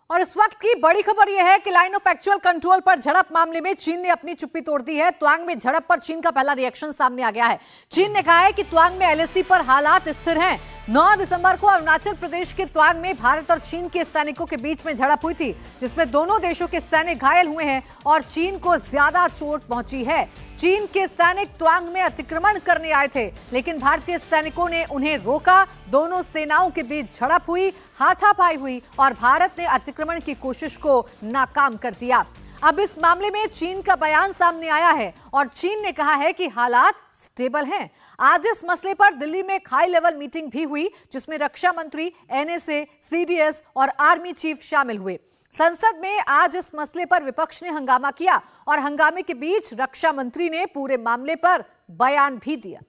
और इस वक्त की बड़ी खबर यह है कि लाइन ऑफ एक्चुअल कंट्रोल पर झड़प मामले में चीन ने अपनी चुप्पी तोड़ दी है। त्वांग में झड़प पर चीन का पहला रिएक्शन सामने आ गया है। चीन ने कहा है कि त्वांग में एलएसी पर हालात स्थिर हैं। 9 दिसंबर को अरुणाचल प्रदेश के त्वांग में भारत और चीन के सैनिकों के बीच में झड़प हुई थी, जिसमें दोनों देशों के सैनिक घायल हुए हैं और चीन को ज्यादा चोट पहुंची है। चीन के सैनिक त्वांग में अतिक्रमण करने आए थे, लेकिन भारतीय सैनिकों ने उन्हें रोका। दोनों सेनाओं के बीच झड़प हुई, हाथापाई हुई और भारत ने अतिक्रमण की कोशिश को नाकाम कर दिया। अब इस मामले में चीन का बयान सामने आया है और चीन ने कहा है कि हालात स्टेबल हैं। आज इस मसले पर दिल्ली में एक हाई लेवल मीटिंग भी हुई, जिसमें रक्षा मंत्री, एनएसए, सीडीएस और आर्मी चीफ शामिल हुए। संसद में आज इस मसले पर विपक्ष ने हंगामा किया और हंगामे के बीच रक्षा मंत्री ने पूरे मामले पर बयान भी दिया।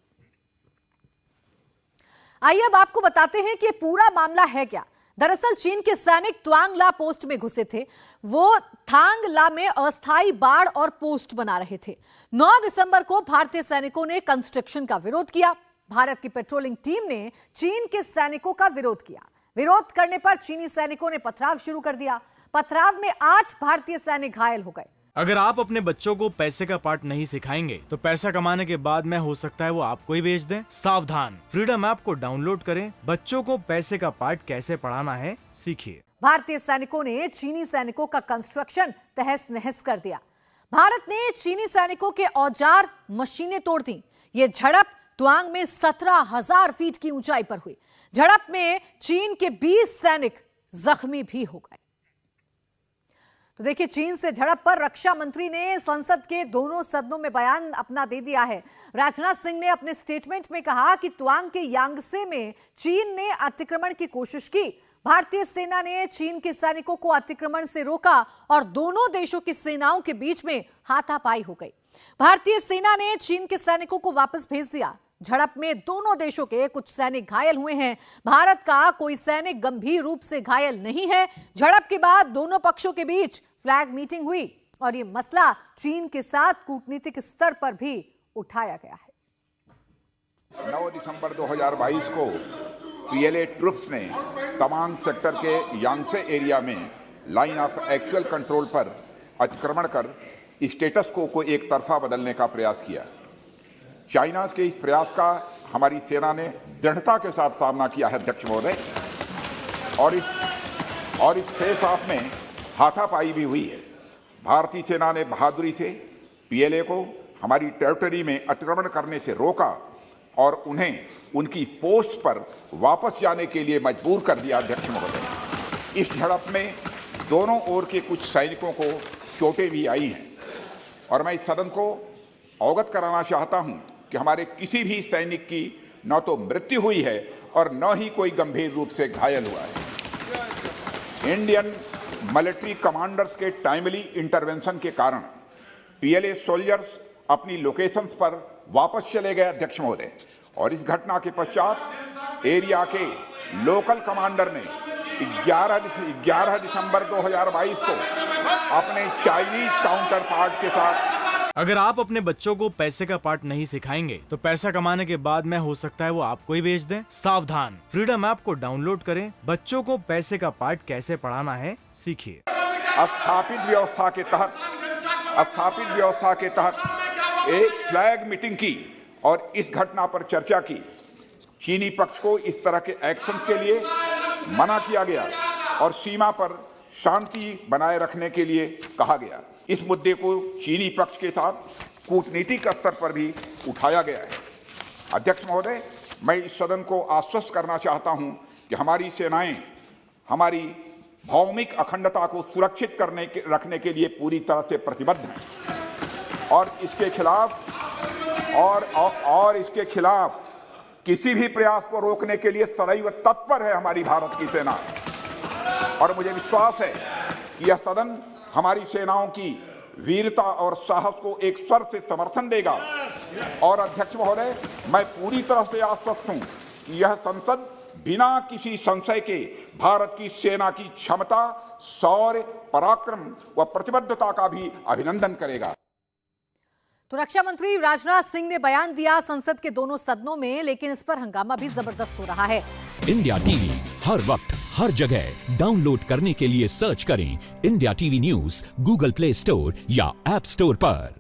आइए अब आपको बताते हैं कि पूरा मामला है क्या। दरअसल चीन के सैनिक त्वांग ला पोस्ट में घुसे थे। वो थांग ला में अस्थायी बाड़ और पोस्ट बना रहे थे। 9 दिसंबर को भारतीय सैनिकों ने कंस्ट्रक्शन का विरोध किया। भारत की पेट्रोलिंग टीम ने चीन के सैनिकों का विरोध किया। विरोध करने पर चीनी सैनिकों ने पथराव शुरू कर दिया। पथराव में 8 भारतीय सैनिक घायल हो गए। अगर आप अपने बच्चों को पैसे का पार्ट नहीं सिखाएंगे तो पैसा कमाने के बाद में हो सकता है वो आपको ही बेच दें। सावधान, फ्रीडम ऐप को डाउनलोड करें। बच्चों को पैसे का पार्ट कैसे पढ़ाना है सीखिए। भारतीय सैनिकों ने चीनी सैनिकों का कंस्ट्रक्शन तहस नहस कर दिया। भारत ने चीनी सैनिकों के औजार, मशीनें तोड़ दी। ये झड़प त्वांग में 17,000 फीट की ऊंचाई पर हुई। झड़प में चीन के 20 सैनिक जख्मी भी हो गए। तो देखिए, चीन से झड़प पर रक्षा मंत्री ने संसद के दोनों सदनों में बयान अपना दे दिया है। राजनाथ सिंह ने अपने स्टेटमेंट में कहा कि त्वांग के यांगसे में चीन ने अतिक्रमण की कोशिश की। भारतीय सेना ने चीन के सैनिकों को अतिक्रमण से रोका और दोनों देशों की सेनाओं के बीच में हाथापाई हो गई। भारतीय सेना ने चीन के सैनिकों को वापस भेज दिया। झड़प में दोनों देशों के कुछ सैनिक घायल हुए हैं। भारत का कोई सैनिक गंभीर रूप से घायल नहीं है। झड़प के बाद दोनों पक्षों के बीच फ्लैग मीटिंग हुई और ये मसला चीन के साथ कूटनीतिक स्तर पर भी उठाया गया है। 9 दिसंबर 2022 को पीएलए ट्रुप्स ने तवांग सेक्टर के यांगसे एरिया में लाइन ऑफ एक्चुअल कंट्रोल पर अतिक्रमण कर स्टेटस को एक तरफा बदलने का प्रयास किया। चाइना के इस प्रयास का हमारी सेना ने दृढ़ता के साथ सामना किया है अध्यक्ष महोदय, और इस फेस ऑफ में हाथापाई भी हुई है। भारतीय सेना ने बहादुरी से पीएलए को हमारी टेरिटरी में अतिक्रमण करने से रोका और उन्हें उनकी पोस्ट पर वापस जाने के लिए मजबूर कर दिया अध्यक्ष महोदय। इस झड़प में दोनों ओर के कुछ सैनिकों को चोटें भी आई हैं और मैं इस सदन को अवगत कराना चाहता हूं कि हमारे किसी भी सैनिक की न तो मृत्यु हुई है और न ही कोई गंभीर रूप से घायल हुआ है। इंडियन मिलिट्री कमांडर्स के टाइमली इंटरवेंशन के कारण पीएलए सोल्जर्स अपनी लोकेशंस पर वापस चले गए अध्यक्ष महोदय, और इस घटना के पश्चात एरिया के लोकल कमांडर ने 11 दिसंबर 2022 को अपने चाइनीज काउंटर पार्ट के साथ। अगर आप अपने बच्चों को पैसे का पार्ट नहीं सिखाएंगे तो पैसा कमाने के बाद में हो सकता है वो आपको ही बेच दें। सावधान, फ्रीडम ऐप को डाउनलोड करें। बच्चों को पैसे का पार्ट कैसे पढ़ाना है सीखिए। स्थापित व्यवस्था के तहत एक फ्लैग मीटिंग की और इस घटना पर चर्चा की। चीनी पक्ष को इस तरह के एक्शंस के लिए मना किया गया और सीमा पर शांति बनाए रखने के लिए कहा गया। इस मुद्दे को चीनी पक्ष के साथ कूटनीतिक स्तर पर भी उठाया गया है। अध्यक्ष महोदय, मैं इस सदन को आश्वस्त करना चाहता हूं कि हमारी सेनाएं हमारी भौमिक अखंडता को सुरक्षित रखने के लिए पूरी तरह से प्रतिबद्ध हैं और इसके खिलाफ किसी भी प्रयास को रोकने के लिए सदैव तत्पर है हमारी भारत की सेना। और मुझे विश्वास है कि यह सदन हमारी सेनाओं की वीरता और साहस को एक स्वर से समर्थन देगा। और अध्यक्ष महोदय, मैं पूरी तरह से आश्वस्त हूं कि यह संसद बिना किसी संशय के भारत की सेना की क्षमता, शौर्य, पराक्रम व प्रतिबद्धता का भी अभिनंदन करेगा। तो रक्षा मंत्री राजनाथ सिंह ने बयान दिया संसद के दोनों सदनों में, लेकिन इस पर हंगामा भी जबरदस्त हो रहा है। इंडिया टीवी हर वक्त हर जगह डाउनलोड करने के लिए सर्च करें India TV news Google play store या ऐप स्टोर पर।